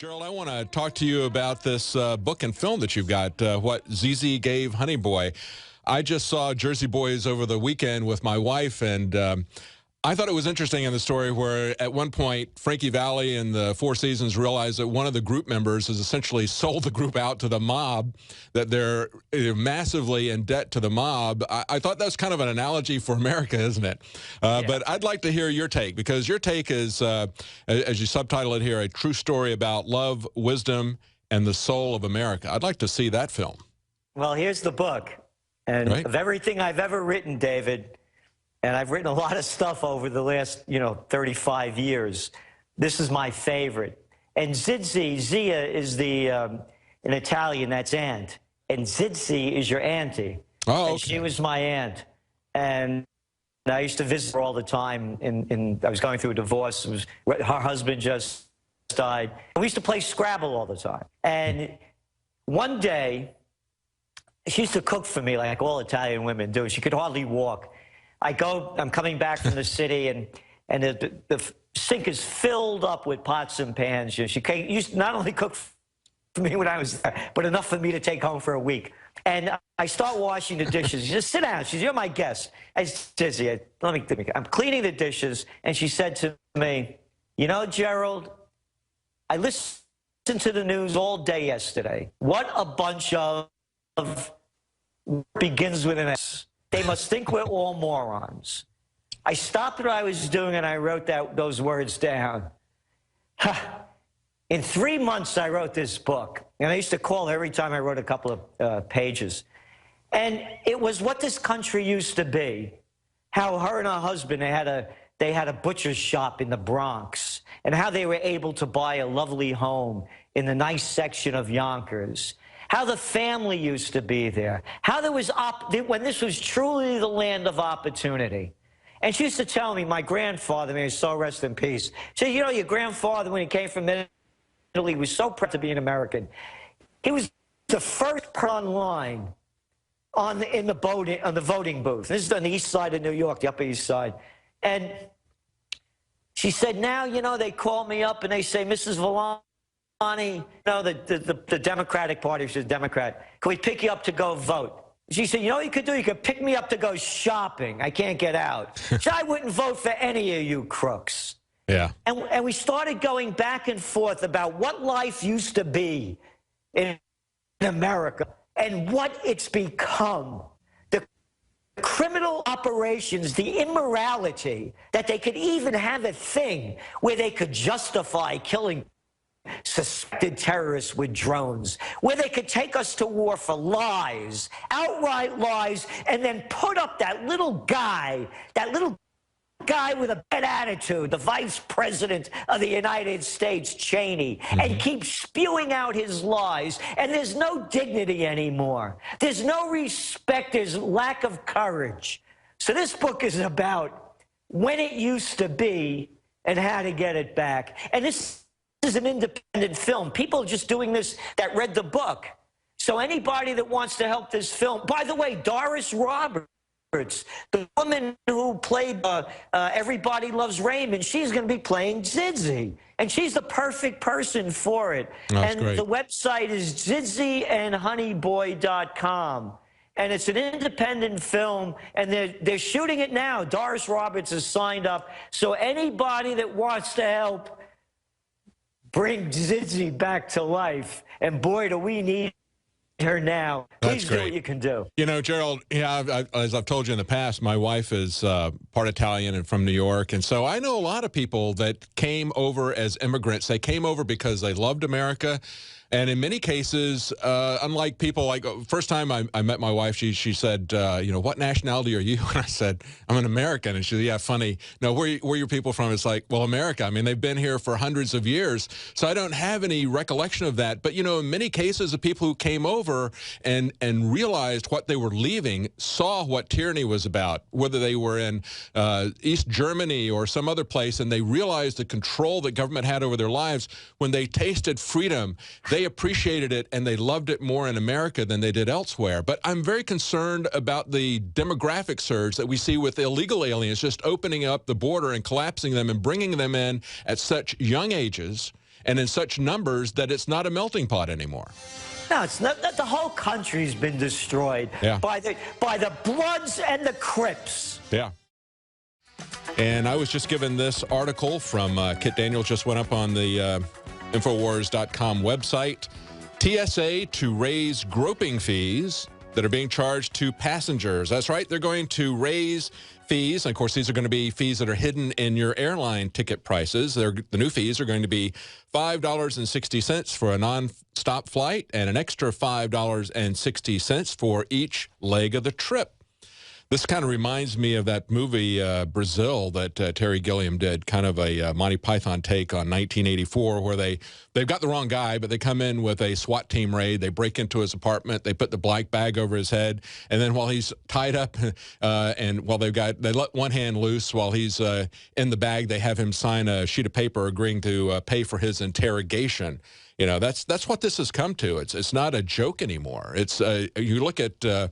Gerald, I want to talk to you about this book and film that you've got, What ZZ Gave Honey Boy. I just saw Jersey Boys over the weekend with my wife, and I thought it was interesting in the story where at one point Frankie Valli and the Four Seasons realized that one of the group members has essentially sold the group out to the mob, that they're massively in debt to the mob. I thought that's kind of an analogy for America, isn't it? Yeah. But I'd like to hear your take, because your take is, as you subtitle it here, a true story about love, wisdom, and the soul of America. I'd like to see that film. Well, here's the book. And right? Of everything I've ever written, David, and I've written a lot of stuff over the last, 35 years, this is my favorite. And Zia is in Italian, that's aunt. And Zizi is your auntie. Oh, okay. And she was my aunt. And I used to visit her all the time. I was going through a divorce. Her husband just died. We used to play Scrabble all the time. And one day, she used to cook for me like all Italian women do. She could hardly walk. I'm coming back from the city, and the sink is filled up with pots and pans. She used to not only cook for me when I was there, but enough for me to take home for a week. And I start washing the dishes. She just sit down. She said, "You're my guest." I said, I'm cleaning the dishes, and she said to me, "You know, Gerald, I listened to the news all day yesterday. What a bunch of begins with an S. They must think we're all morons." I stopped what I was doing and I wrote those words down. In 3 months, I wrote this book. And I used to call her every time I wrote a couple of pages. And it was what this country used to be. How her and her husband, they had a butcher's shop in the Bronx. And how they were able to buy a lovely home in the nice section of Yonkers. How the family used to be there. How there was, when this was truly the land of opportunity. And she used to tell me, my grandfather, may his soul rest in peace, she said, your grandfather, when he came from Italy, was so proud to be an American. He was the first person online on the voting booth. This is on the east side of New York, the Upper East Side. And she said, now, they call me up and they say, Mrs. Villani, the Democratic Party, she's a Democrat, can we pick you up to go vote? She said, what you could do? You could pick me up to go shopping. I can't get out. So I wouldn't vote for any of you crooks. Yeah. And we started going back and forth about what life used to be in America and what it's become. The criminal operations, the immorality, that they could even have a thing where they could justify killing suspected terrorists with drones, where they could take us to war for lies, outright lies, and then put up that little guy with a bad attitude, the vice president of the United States, Cheney, and keep spewing out his lies. And there's no dignity anymore. There's no respect. There's lack of courage. So this book is about when it used to be and how to get it back. And this is an independent film. People just doing this that read the book. So anybody that wants to help this film, by the way, Doris Roberts, the woman who played Everybody Loves Raymond, she's going to be playing Zizi. And she's the perfect person for it. That's and great. The website is ziziandhoneyboy.com. And it's an independent film, and they're shooting it now. Doris Roberts has signed up. So anybody that wants to help bring Zizi back to life, and boy, do we need her now. Please do what you can do. Gerald, as I've told you in the past, my wife is part Italian and from New York, and so I know a lot of people that came over as immigrants. They came over because they loved America. And in many cases, unlike people like first time I met my wife, she said, what nationality are you? And I said, I'm an American. And she said, yeah, funny. No, where are your people from? It's like, well, America. I mean, they've been here for hundreds of years. So I don't have any recollection of that. But, in many cases, the people who came over and realized what they were leaving saw what tyranny was about, whether they were in East Germany or some other place, and they realized the control that government had over their lives. When they tasted freedom, they appreciated it and they loved it more in America than they did elsewhere. But I'm very concerned about the demographic surge that we see with illegal aliens just opening up the border and collapsing them and bringing them in at such young ages and in such numbers that it's not a melting pot anymore. No, it's not. The whole country's been destroyed by the Bloods and the Crips. Yeah. And I was just given this article from Kit Daniels, just went up on the Infowars.com website. TSA to raise groping fees that are being charged to passengers. That's right. They're going to raise fees. And of course, these are going to be fees that are hidden in your airline ticket prices. The new fees are going to be $5.60 for a non-stop flight and an extra $5.60 for each leg of the trip. This kind of reminds me of that movie Brazil that Terry Gilliam did, kind of a Monty Python take on 1984, where they've got the wrong guy, but they come in with a SWAT team raid. They break into his apartment. They put the black bag over his head, and then while he's tied up and while they let one hand loose while he's in the bag, they have him sign a sheet of paper agreeing to pay for his interrogation. You know, that's what this has come to. It's not a joke anymore. It's you look at.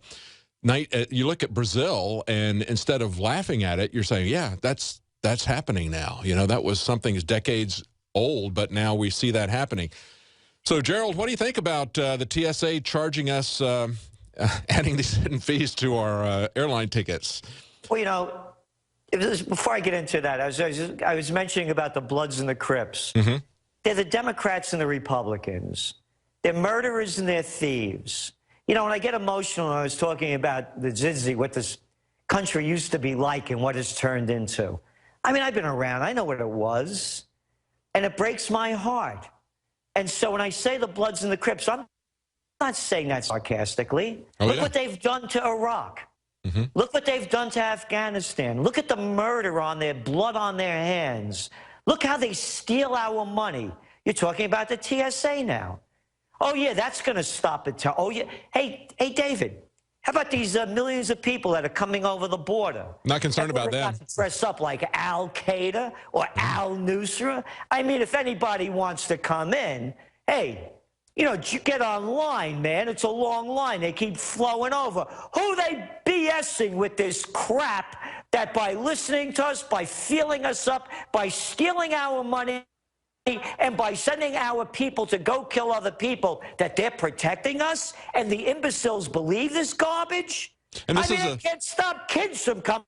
You look at Brazil, and instead of laughing at it, you're saying, yeah, that's happening now. You know, that was something that's decades old, but now we see that happening. So, Gerald, what do you think about the TSA charging us, adding these hidden fees to our airline tickets? Well, you know, before I get into that, I was mentioning about the Bloods and the Crips. Mm-hmm. They're the Democrats and the Republicans. They're murderers and they're thieves. You know, when I get emotional, I was talking about the Zizzy, what this country used to be like and what it's turned into. I mean, I've been around. I know what it was. And it breaks my heart. And so when I say the Bloods and the Crips, I'm not saying that sarcastically. Look what they've done to Iraq. Mm-hmm. Look what they've done to Afghanistan. Look at the murder on their blood on their hands. Look how they steal our money. You're talking about the TSA now. Oh, yeah, that's going to stop it. Oh, yeah. Hey, David, how about these millions of people that are coming over the border? Not concerned about them. Dress up like Al-Qaeda or Al-Nusra. I mean, if anybody wants to come in, hey, you know, get online, man. It's a long line. They keep flowing over. Who are they BSing with this crap that by listening to us, by feeling us up, by stealing our money, and by sending our people to go kill other people, that they're protecting us, and the imbeciles believe this garbage? And this they can't stop kids from coming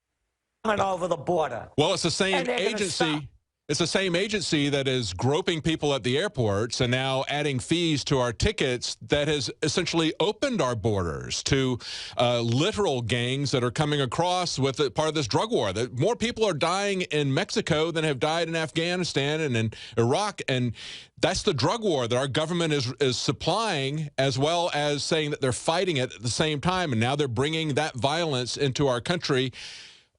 over the border. Well, it's the same agency. It's the same agency that is groping people at the airports and now adding fees to our tickets that has essentially opened our borders to literal gangs that are coming across with part of this drug war. That more people are dying in Mexico than have died in Afghanistan and in Iraq, and that's the drug war that our government is supplying, as well as saying that they're fighting it at the same time, and now they're bringing that violence into our country,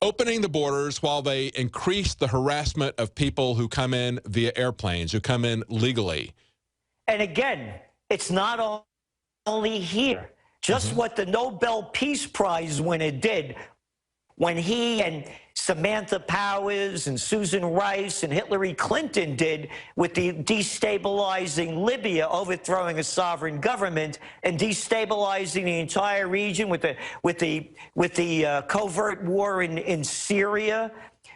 opening the borders while they increase the harassment of people who come in via airplanes, who come in legally. And again, it's not only here. Just what the Nobel Peace Prize winner did when he and Samantha Powers and Susan Rice and Hillary Clinton did with the destabilizing Libya, overthrowing a sovereign government and destabilizing the entire region with the covert war in Syria,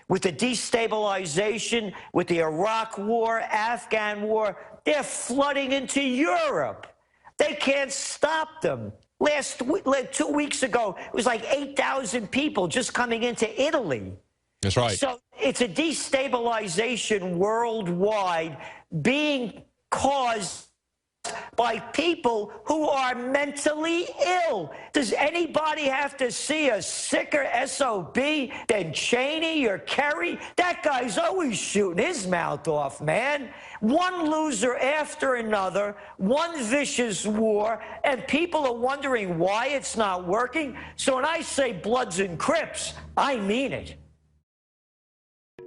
with the destabilization, with the Iraq war, Afghan war. They're flooding into Europe. They can't stop them. Like 2 weeks ago, it was like 8,000 people just coming into Italy. That's right. So it's a destabilization worldwide being caused by people who are mentally ill. Does anybody have to see a sicker SOB than Cheney or Kerry? That guy's always shooting his mouth off, man. One loser after another, one vicious war, and people are wondering why it's not working. So when I say Bloods and Crips, I mean it.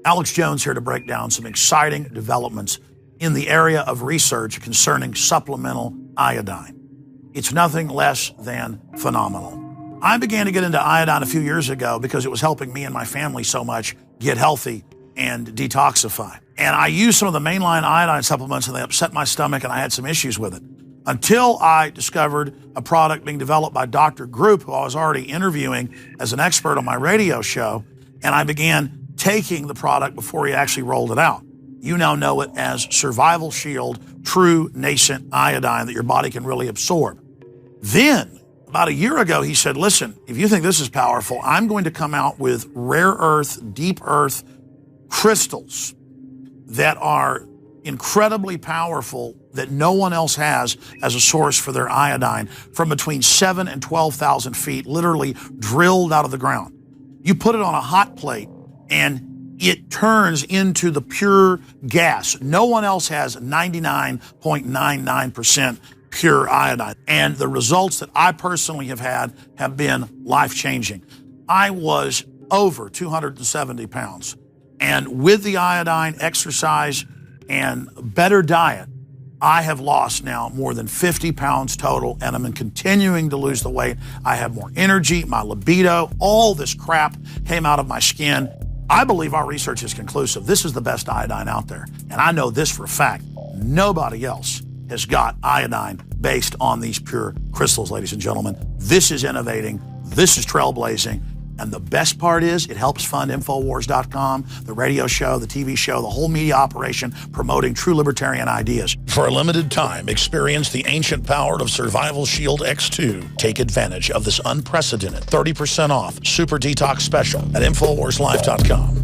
Alex Jones here to break down some exciting developments in the area of research concerning supplemental iodine. It's nothing less than phenomenal. I began to get into iodine a few years ago because it was helping me and my family so much get healthy and detoxify. And I used some of the mainline iodine supplements and they upset my stomach and I had some issues with it. Until I discovered a product being developed by Dr. Group, who I was already interviewing as an expert on my radio show, and I began taking the product before he actually rolled it out. You now know it as Survival Shield, true nascent iodine that your body can really absorb. Then, about a year ago, he said, listen, if you think this is powerful, I'm going to come out with rare earth, deep earth crystals that are incredibly powerful that no one else has as a source for their iodine from between 7,000 and 12,000 feet, literally drilled out of the ground. You put it on a hot plate and it turns into the pure gas. No one else has 99.99% pure iodine. And the results that I personally have had have been life-changing. I was over 270 pounds. And with the iodine, exercise, and better diet, I have lost now more than 50 pounds total, and I'm continuing to lose the weight. I have more energy, my libido, all this crap came out of my skin. I believe our research is conclusive. This is the best iodine out there. And I know this for a fact. Nobody else has got iodine based on these pure crystals, ladies and gentlemen. This is innovating. This is trailblazing. And the best part is it helps fund Infowars.com, the radio show, the TV show, the whole media operation promoting true libertarian ideas. For a limited time, experience the ancient power of Survival Shield X2. Take advantage of this unprecedented 30% off Super Detox special at InfoWarsLife.com.